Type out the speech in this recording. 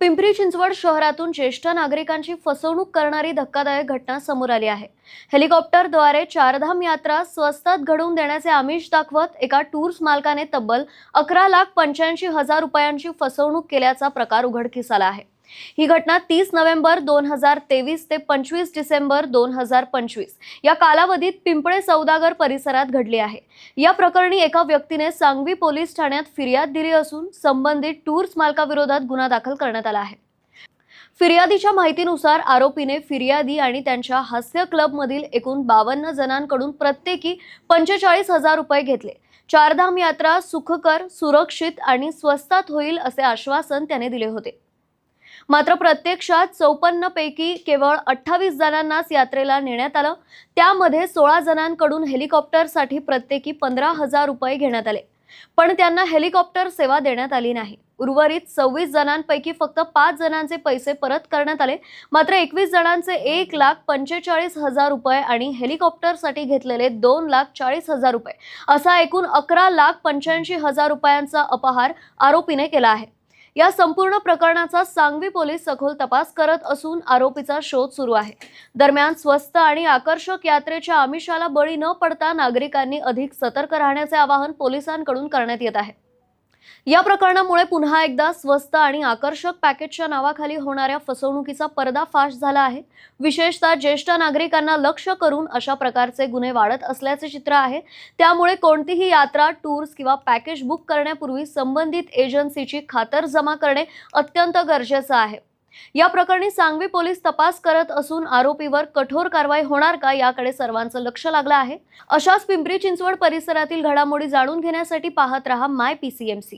पिंपरी चिंचवड शहरातून ज्येष्ठ नागरिकांची फसवणूक करणारी धक्कादायक घटना समोर आली आहे। हेलिकॉप्टरद्वारे चारधाम यात्रा स्वस्तात घडवून देण्याचे आमिष दाखवत एका टूर्स मालकाने तब्बल 11,85,000 रुपयांची फसवणूक केल्याचा प्रकार उघडकीस आला आहे। ही घटना 30 नोव्हेंबर 2023 ते 25 डिसेंबर 2025 या कालावधीत पिंपळे सौदागर परिसरात घडली आहे। या प्रकरणी एका व्यक्तीने सांगवी पोलीस ठाण्यात फिर्याद दिली असून संबंधित टूर्स मालकाविरोधात गुन्हा दाखल करण्यात आला आहे। फिर्यादीच्या माहितीनुसार आरोपीने फिर्यादी आणि त्यांच्या हास्य क्लबमधील एकूण 52 जणांकडून प्रत्येकी 45,000 रुपये घेतले। चारधाम यात्रा सुखकर, सुरक्षित आणि स्वस्तात होईल असे आश्वासन त्याने दिले होते। मात्र प्रत्यक्षात 54 पैकी केवळ 28 जणांनाच यात्रेला नेण्यात आलं। त्यामध्ये 16 जणांकडून हेलिकॉप्टरसाठी प्रत्येकी 15,000 रुपये घेण्यात आले, पण त्यांना हेलिकॉप्टर सेवा देण्यात आली नाही। उर्वरित 26 जणांपैकी फक्त 5 जणांचे पैसे परत करण्यात आले। मात्र 21 जणांचे 1,45,000 रुपये आणि हेलिकॉप्टरसाठी घेतलेले 2,40,000 रुपये असा एकूण 11,85,000 रुपयांचा अपहार आरोपीने केला आहे। या संपूर्ण प्रकरणाचा सांगवी पोलीस सखोल तपास करत असून आरोपीचा शोध सुरू आहे। दरम्यान स्वस्त आणि आकर्षक यात्रेच्या आमिषाला बळी न पडता नागरिकांनी अधिक सतर्क राहण्याचे आवाहन पोलिसांकडून करण्यात येत आहे। या प्रकरणामुळे पुन्हा एकदा स्वस्त आणि आकर्षक पॅकेजच्या नावाखाली होणाऱ्या फसवणुकीचा पर्दाफाश झाला आहे। विशेषतः ज्येष्ठ नागरिकांना लक्ष्य करून अशा प्रकारचे गुन्हे वाढत असल्याचे चित्र आहे। त्यामुळे कोणतीही यात्रा, टूर्स किंवा पॅकेज बुक करण्यापूर्वी संबंधित एजन्सीची खातरजमा करणे अत्यंत गरजेचे आहे। या प्रकरणी सांगवी पोलीस तपास करत असून आरोपीवर कठोर कारवाई होणार का याकडे सर्वांचं लक्ष लागलं आहे। अशाच पिंपरी चिंचवड परिसरातील घडामोडी जाणून घेण्यासाठी पाहत रहा माय PCMC।